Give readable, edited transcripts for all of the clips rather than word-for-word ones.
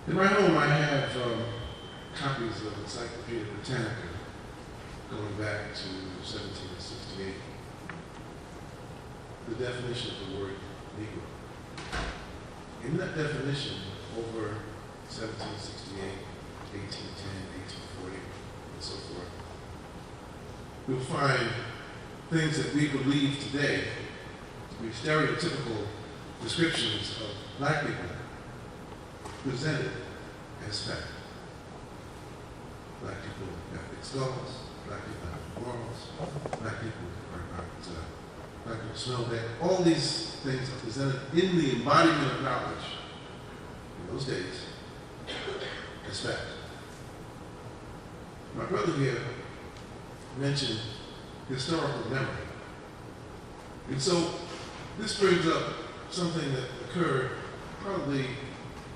In my home, I have copies of Encyclopedia Britannica going back to 1768. The definition of the word Negro. In that definition, over 1768, 1810, 1840, and so forth, you'll find things that we believe today to be stereotypical descriptions of black people presented as fact. Black people have big skulls, black people have morals, black people are not, black people smell bad. All these things are presented in the embodiment of knowledge in those days as fact. My brother here mentioned historical memory. And so this brings up something that occurred probably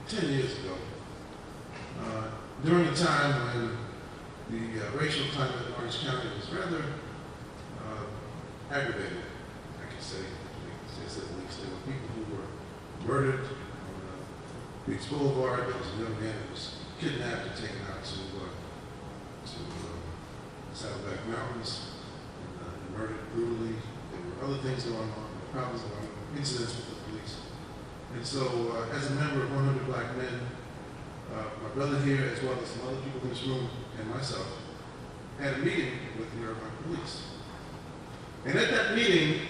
10 years ago, during a time when the racial climate in Orange County was rather aggravated, I can say at least. There were people who were murdered on Beach Boulevard. There was a young man who was kidnapped and taken out to Saddleback Mountains and murdered brutally. There were other things going on, problems going on, incidents with the police. And so, as a member of 100 Black Men, my brother here, as well as some other people in this room, and myself, had a meeting with the Irvine Police. And at that meeting,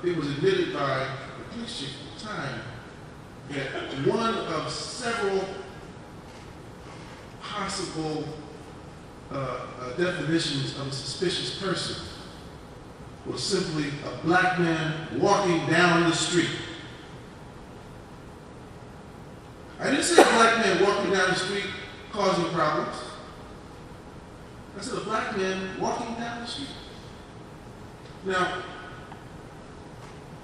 it was admitted by the police chief at the time that one of several possible definitions of a suspicious person was simply a black man walking down the street. I didn't say a black man walking down the street causing problems. I said a black man walking down the street. Now,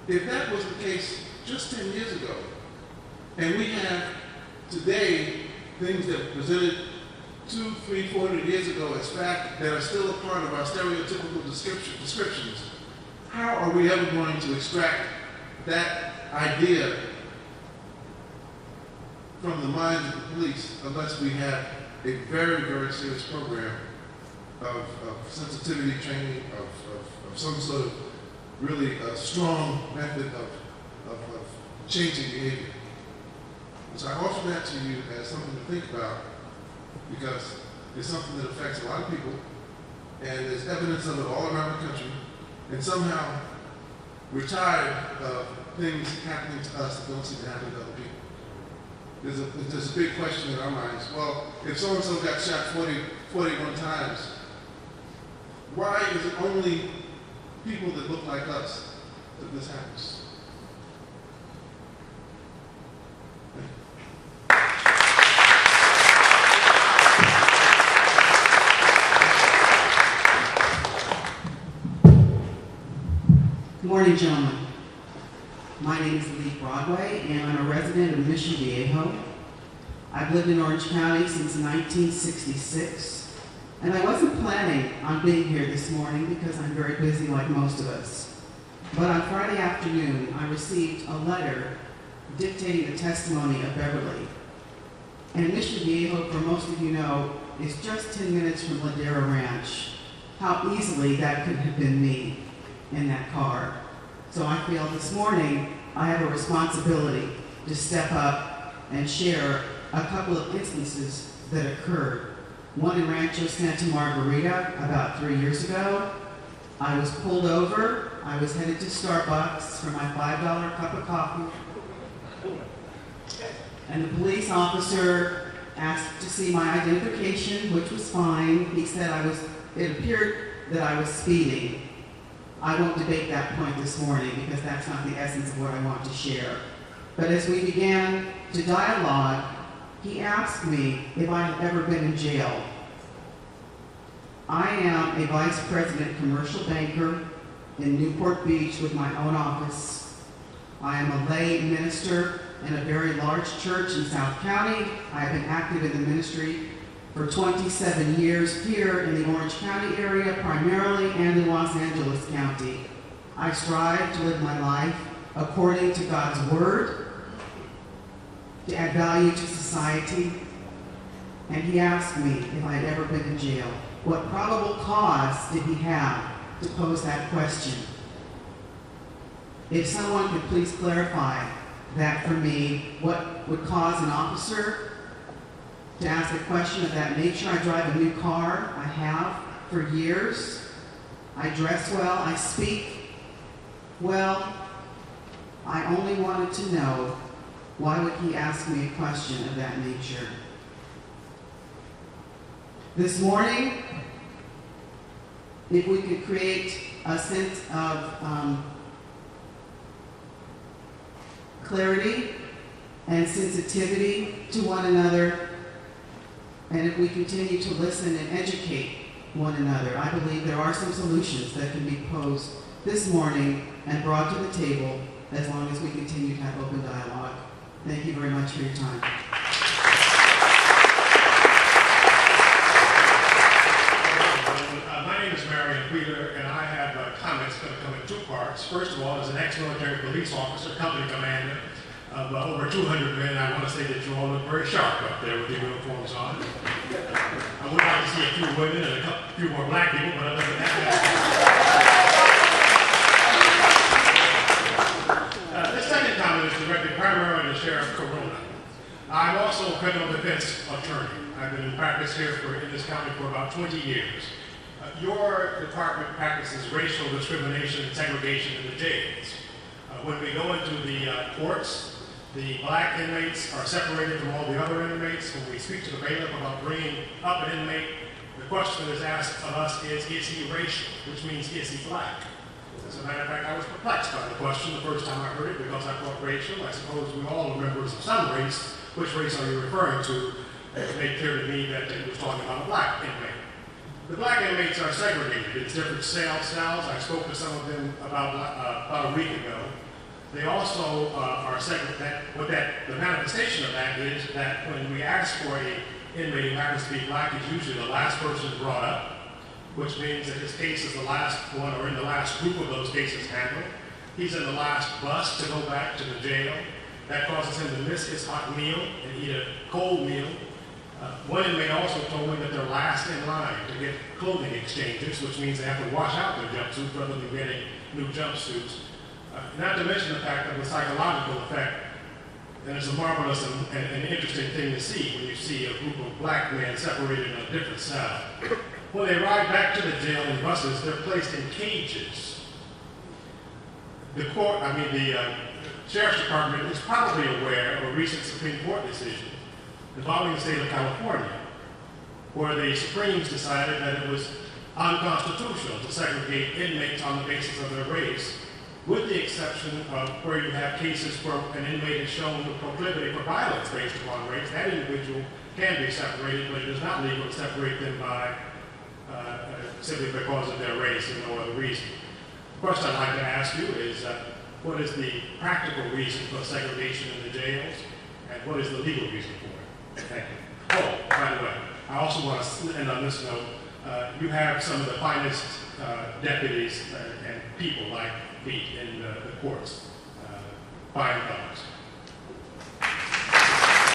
if that was the case just 10 years ago, and we have today things that were presented 200, 300, 400 years ago as fact that are still a part of our stereotypical descriptions, how are we ever going to extract that idea from the minds of the police unless we have a very, very serious program of sensitivity training, of some sort of really strong method of changing behavior? So I offer that to you as something to think about, because it's something that affects a lot of people, and there's evidence of it all around the country, and somehow we're tired of things happening to us that don't seem to happen to other people. There's a big question in our minds. Well, if so-and-so got shot 41 times, why is it only people that look like us that this happens? Good morning, gentlemen. My name is Lee Broadway, and I'm a resident of Mission Viejo. I've lived in Orange County since 1966, and I wasn't planning on being here this morning because I'm very busy like most of us. But on Friday afternoon, I received a letter dictating the testimony of Beverly. And Mission Viejo, for most of you know, is just 10 minutes from Ladera Ranch. How easily that could have been me in that car. So I feel this morning I have a responsibility to step up and share a couple of instances that occurred. One in Rancho Santa Margarita about 3 years ago. I was pulled over. I was headed to Starbucks for my $5 cup of coffee. And the police officer asked to see my identification, which was fine. He said it appeared that I was speeding. I won't debate that point this morning because that's not the essence of what I want to share. But as we began to dialogue, he asked me if I had ever been in jail. I am a vice president commercial banker in Newport Beach with my own office. I am a lay minister in a very large church in South County. I've been active in the ministry for 27 years here in the Orange County area primarily and in Los Angeles County. I strive to live my life according to God's word to add value to society. And he asked me if I had ever been in jail. What probable cause did he have to pose that question? If someone could please clarify that for me, what would cause an officer to ask a question of that nature? I drive a new car. I have for years. I dress well. I speak well. I only wanted to know, why would he ask me a question of that nature? This morning, if we could create a sense of clarity and sensitivity to one another, and if we continue to listen and educate one another, I believe there are some solutions that can be posed this morning and brought to the table as long as we continue to have open dialogue. Thank you very much for your time. My name is Marion Wheeler, and I have comments going to come in two parts. First of all, as an ex-military police officer, company commander of over 200 men, I want to say that you all look very sharp up there with your uniforms on. I would like to see a few women and a few more black people, but other than that, this second comment is directed primarily to Sheriff Corona. I'm also a criminal defense attorney. I've been in practice here in this county for about 20 years. Your department practices racial discrimination and segregation in the jails. When we go into the courts, the black inmates are separated from all the other inmates. When we speak to the bailiff about bringing up an inmate, the question that is asked of us is he racial? Which means, is he black? As a matter of fact, I was perplexed by the question the first time I heard it because I thought racial. I suppose we all are members of some race. Which race are you referring to? It made clear to me that it was talking about a black inmate. The black inmates are segregated. It's different cells. I spoke to some of them about a week ago. They also are segregated. The manifestation of that is that when we ask for an inmate who happens to be black, he's usually the last person brought up, which means that his case is the last one, or in the last group of those cases handled. He's in the last bus to go back to the jail. That causes him to miss his hot meal and eat a cold meal. One inmate also told me that they're last in line to get clothing exchanges, which means they have to wash out their jumpsuits rather than getting new jumpsuits. Not to mention the fact of the psychological effect, and it's a marvelous and interesting thing to see when you see a group of black men separated in a different cell. When they ride back to the jail in buses, they're placed in cages. The Sheriff's Department is probably aware of a recent Supreme Court decision involving the state of California, where the Supremes decided that it was unconstitutional to segregate inmates on the basis of their race, with the exception of where you have cases where an inmate has shown the proclivity for violence based upon race. That individual can be separated, but it is not legal to separate them by simply because of their race and no other reason. The question I'd like to ask you is, what is the practical reason for segregation in the jails, and what is the legal reason for it? Thank you. Oh, by the way, I also want to end on this note. You have some of the finest deputies and people like me in the courts, fine fellows.